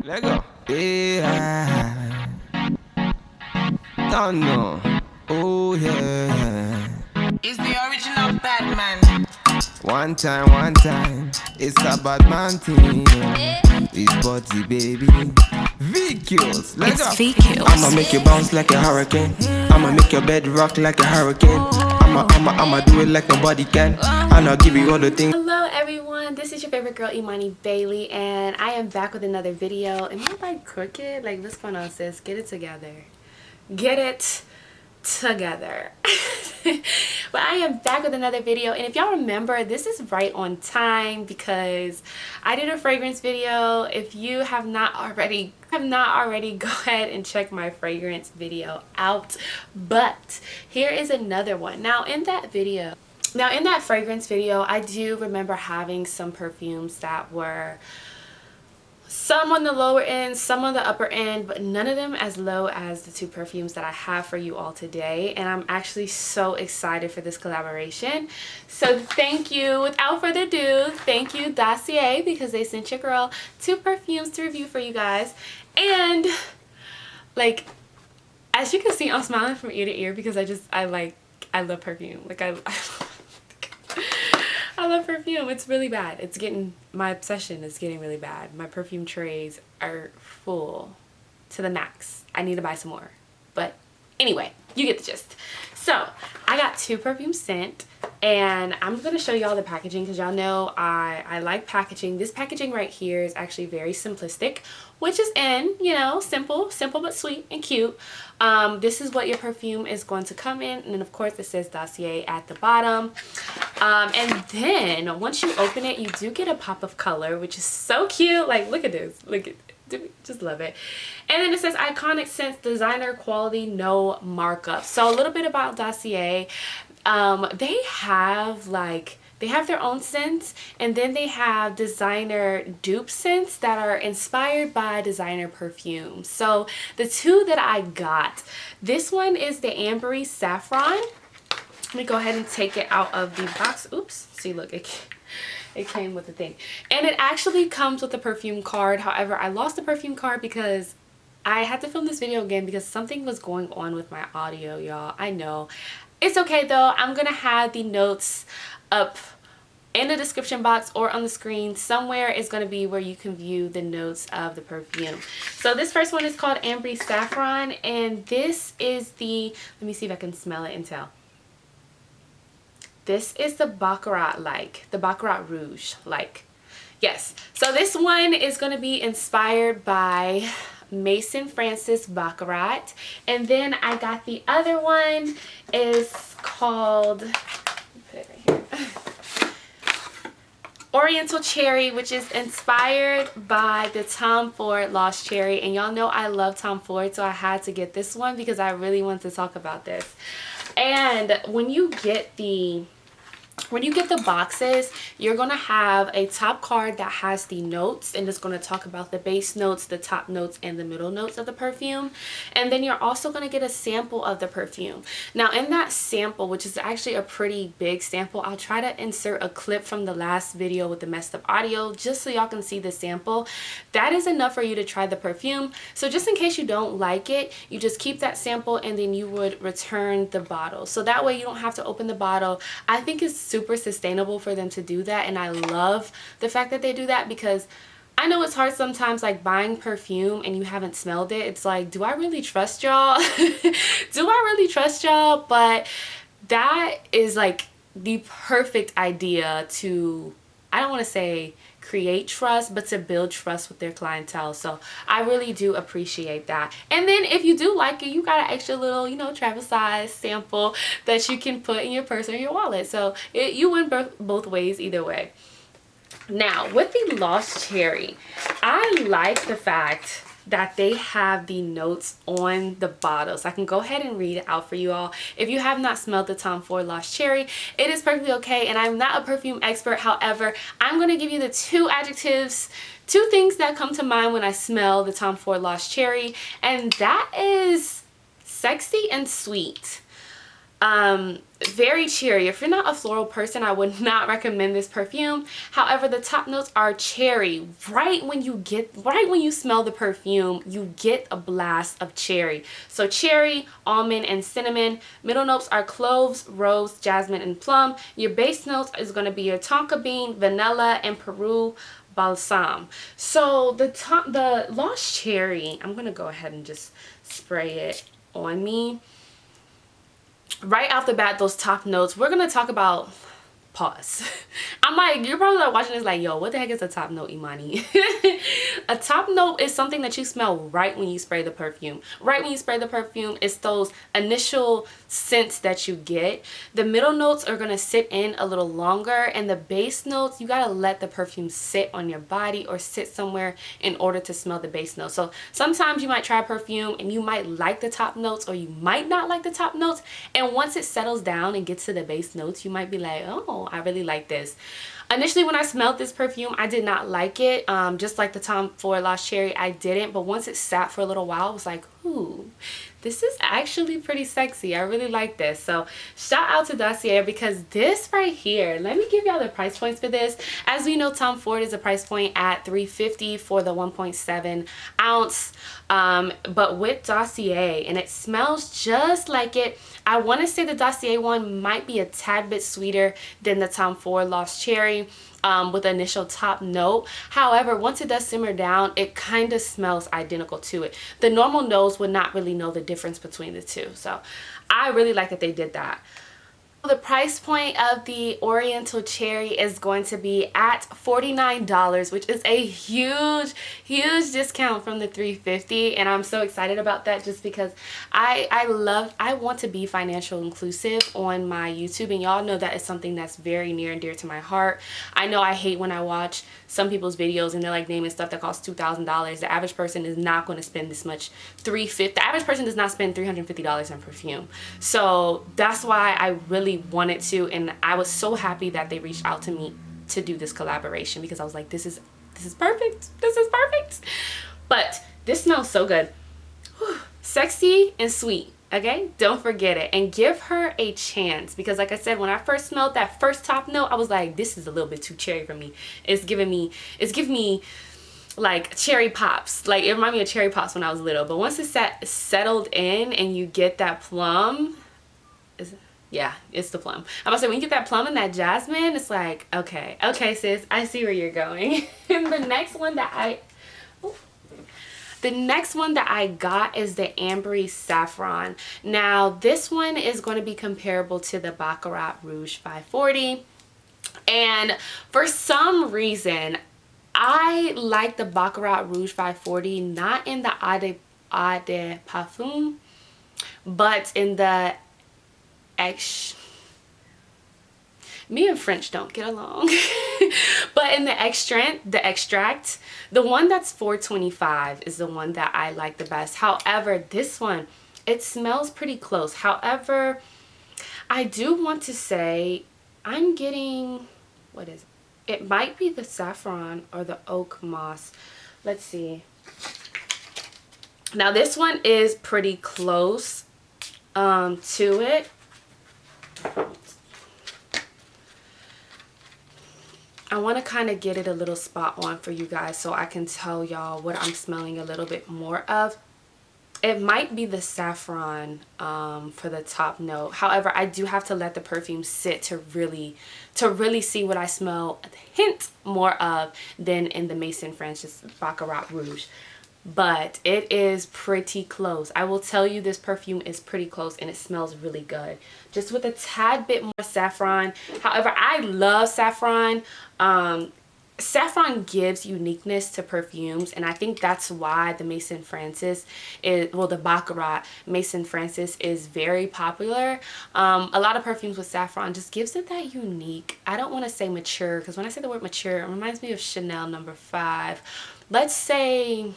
Let go. Yeah. Don't know. Oh yeah. It's the original Batman. One time. It's a bad man thing. It's body baby. VQs. Let go. I'ma make you bounce like a hurricane. I'ma make your bed rock like a hurricane. I'ma do it like nobody can. And I'll give you all the things. Hello everyone, this is your favorite girl Imani Bailey, and I am back with another video. Am I like crooked? Like, what's going on, sis? Get it together. Get it together. But I am back with another video, and if y'all remember, this is right on time because I did a fragrance video. If you have not already, go ahead and check my fragrance video out. But here is another one. Now in that fragrance video, I do remember having some perfumes that were some on the lower end, some on the upper end, but none of them as low as the two perfumes that I have for you all today. And I'm actually so excited for this collaboration. So thank you. Without further ado, thank you Dossier, because they sent your girl two perfumes to review for you guys. And like, as you can see, I'm smiling from ear to ear because I love perfume. Like I love perfume. It's really bad. My obsession is getting really bad. My perfume trays are full to the max. I need to buy some more. But anyway, you get the gist. So I got two perfumes sent, and I'm going to show y'all the packaging because y'all know I like packaging. This packaging right here is actually very simplistic, which is simple but sweet and cute. This is what your perfume is going to come in, and then of course it says Dossier at the bottom. And then once you open it, you do get a pop of color, which is so cute. Like, look at this. Look at, just love it. And then it says iconic scents, designer quality, no markup. So a little bit about Dossier. They have their own scents, and then they have designer dupe scents that are inspired by designer perfumes. So the two that I got, this one is the Ambery Saffron. Let me go ahead and take it out of the box. Oops. See, look, it came with the thing. And it actually comes with a perfume card. However, I lost the perfume card because I had to film this video again because something was going on with my audio, y'all. I know. It's okay though. I'm going to have the notes up in the description box or on the screen. Somewhere is going to be where you can view the notes of the perfume. So this first one is called Ambry Saffron, and this is the, let me see if I can smell it and tell. This is the Baccarat Rouge like. Yes. So this one is going to be inspired by Mason Francis Baccarat. And then I got the other one is called, let me put it right here, Oriental Cherry, which is inspired by the Tom Ford Lost Cherry. And y'all know I love Tom Ford, so I had to get this one because I really want to talk about this. And when you get the boxes, you're going to have a top card that has the notes, and it's going to talk about the base notes, the top notes, and the middle notes of the perfume. And then you're also going to get a sample of the perfume. Now in that sample, which is actually a pretty big sample, I'll try to insert a clip from the last video with the messed up audio just so y'all can see the sample. That is enough for you to try the perfume. So just in case you don't like it, you just keep that sample and then you would return the bottle. So that way you don't have to open the bottle. I think it's super sustainable for them to do that, and I love the fact that they do that because I know it's hard sometimes, like buying perfume and you haven't smelled it. It's like, do I really trust y'all? Do I really trust y'all? But that is like the perfect idea to, I don't want to say create trust, but to build trust with their clientele. So I really do appreciate that. And then if you do like it, you got an extra little, travel size sample that you can put in your purse or your wallet. So you win both ways either way. Now with the Lost Cherry, I like the fact that they have the notes on the bottle, so I can go ahead and read it out for you all. If you have not smelled the Tom Ford Lost Cherry, it is perfectly okay, and I'm not a perfume expert. However, I'm going to give you the two things that come to mind when I smell the Tom Ford Lost Cherry, and that is sexy and sweet. very cheery. If you're not a floral person, I would not recommend this perfume. However, the top notes are cherry. Right when you smell the perfume, you get a blast of cherry. So cherry, almond, and cinnamon. Middle notes are cloves, rose, jasmine, and plum. Your base notes is going to be your tonka bean, vanilla, and Peru balsam. So the Lost Cherry, I'm going to go ahead and just spray it on me. Right off the bat, those top notes, we're going to talk about, pause. I'm like, you're probably like watching this like, yo, what the heck is a top note, Imani? A top note is something that you smell right when you spray the perfume. Right when you spray the perfume, it's those initial scents that you get. The middle notes are going to sit in a little longer, and the base notes, you got to let the perfume sit on your body or sit somewhere in order to smell the base notes. So sometimes you might try a perfume and you might like the top notes, or you might not like the top notes, and once it settles down and gets to the base notes, you might be like, oh, I really like this. Initially, when I smelled this perfume, I did not like it. Just like the Tom Ford Lost Cherry, I didn't. But once it sat for a little while, I was like, ooh, this is actually pretty sexy. I really like this. So shout out to Dossier, because this right here, let me give y'all the price points for this. As we know, Tom Ford is a price point at $350 for the 1.7 ounce. But with Dossier, and it smells just like it. I want to say the Dossier one might be a tad bit sweeter than the Tom Ford Lost Cherry. With the initial top note. However, once it does simmer down, it kind of smells identical to it. The normal nose would not really know the difference between the two. So I really like that they did that. The price point of the Oriental Cherry is going to be at $49, which is a huge discount from the $350, and I'm so excited about that, just because I want to be financial inclusive on my YouTube, and y'all know that is something that's very near and dear to my heart. I know I hate when I watch some people's videos and they're like naming stuff that costs $2,000. The average person is not going to spend this much. $350. The average person does not spend $350 on perfume. So that's why I really wanted to, and I was so happy that they reached out to me to do this collaboration, because I was like, this is perfect. This is perfect. But this smells so good. Whew. Sexy and sweet. Okay, don't forget it, and give her a chance, because like I said, when I first smelled that first top note, I was like, this is a little bit too cherry for me. It's giving me like cherry pops. Like, it reminded me of cherry pops when I was little. But once it's settled in and you get that plum, yeah, it's the plum. I'm about to say, when you get that plum and that jasmine, it's like, okay, sis, I see where you're going. And the next one that I got is the Ambry Saffron. Now, this one is going to be comparable to the Baccarat Rouge 540. And for some reason, I like the Baccarat Rouge 540, not in the Eau de Parfum, but in the me and French don't get along. But in the extract, the one that's $425 is the one that I like the best. However, this one, it smells pretty close. However, I do want to say I'm getting, what is it? It might be the saffron or the oak moss. Let's see. Now this one is pretty close to it. I want to kind of get it a little spot on for you guys so I can tell y'all what I'm smelling a little bit more of. It might be the saffron for the top note. However, I do have to let the perfume sit to really see what I smell a hint more of than in the Maison Francis Baccarat Rouge. But it is pretty close. I will tell you, this perfume is pretty close and it smells really good. Just with a tad bit more saffron. However, I love saffron. Saffron gives uniqueness to perfumes, and I think that's why the Maison Francis is, well, the Baccarat Maison Francis is very popular. A lot of perfumes with saffron just gives it that unique, I don't want to say mature, because when I say the word mature, it reminds me of Chanel No. 5. Let's say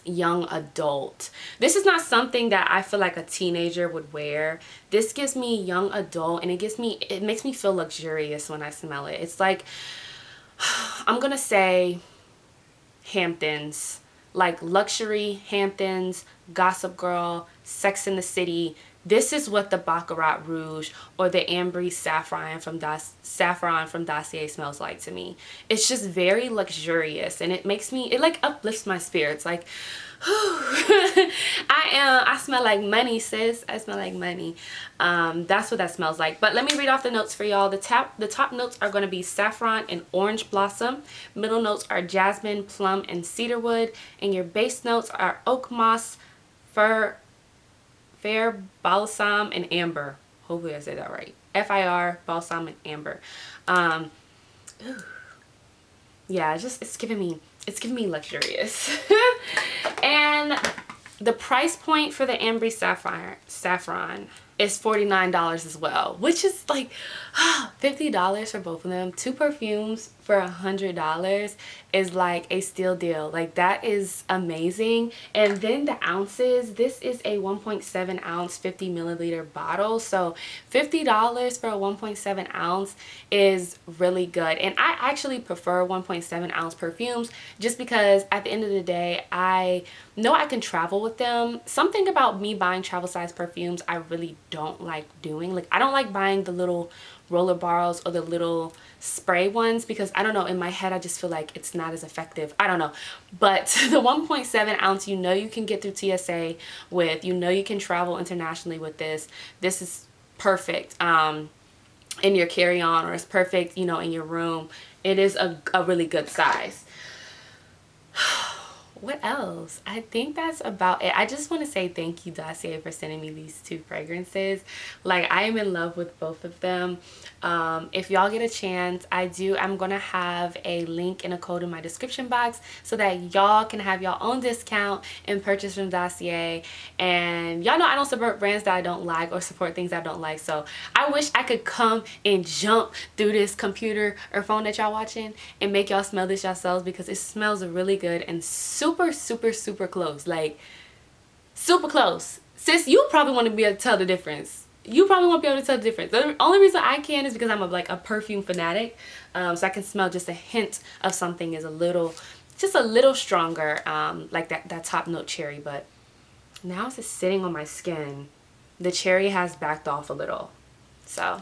young adult. This is not something that I feel like a teenager would wear. This gives me young adult, and it makes me feel luxurious when I smell it. It's like, I'm gonna say Hamptons, like luxury Hamptons, Gossip Girl, Sex in the City this is what the Baccarat Rouge or the Ambry Saffron from Dossier smells like to me. It's just very luxurious, and it like uplifts my spirits. Like, I smell like money, sis. I smell like money. That's what that smells like. But let me read off the notes for y'all. The top notes are going to be saffron and orange blossom. Middle notes are jasmine, plum, and cedarwood. And your base notes are oak moss, fair balsam, and amber. Hopefully I said that right. FIR, balsam, and amber. Yeah, it's giving me luxurious. And the price point for the Ambry Saffron is $49 as well, which is like $50 for both of them. 2 perfumes for $100 is like a steal deal. Like, that is amazing. And then the ounces, this is a 1.7 ounce 50 milliliter bottle, so $50 for a 1.7 ounce is really good. And I actually prefer 1.7 ounce perfumes just because at the end of the day, I know I can travel with them. Something about me buying travel size perfumes I really don't like doing. Like, I don't like buying the little roller bars or the little spray ones because I don't know, in my head I just feel like it's not as effective. I don't know. But the 1.7 ounce, you know, you can get through TSA with, you know, you can travel internationally with this. This is perfect in your carry-on, or it's perfect, you know, in your room. It is a really good size. What else? I think that's about it. I just want to say thank you, Dossier, for sending me these 2 fragrances. Like, I am in love with both of them. If y'all get a chance, I'm gonna have a link and a code in my description box so that y'all can have your own discount and purchase from Dossier. And y'all know I don't support brands that I don't like or support things I don't like, so I wish I could come and jump through this computer or phone that y'all watching and make y'all smell this yourselves, because it smells really good and super close. Like, super close. Sis, you probably want to be able to tell the difference. You probably won't be able to tell the difference. The only reason I can is because I'm like a perfume fanatic, so I can smell just a hint of something is just a little stronger, like that top note cherry. But now it's just sitting on my skin, the cherry has backed off a little. So,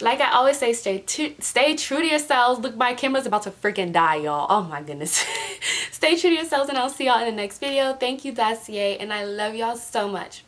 like I always say, stay true to yourselves. Look, my camera's about to freaking die, y'all. Oh my goodness. Stay true to yourselves, and I'll see y'all in the next video. Thank you, Dossier, and I love y'all so much.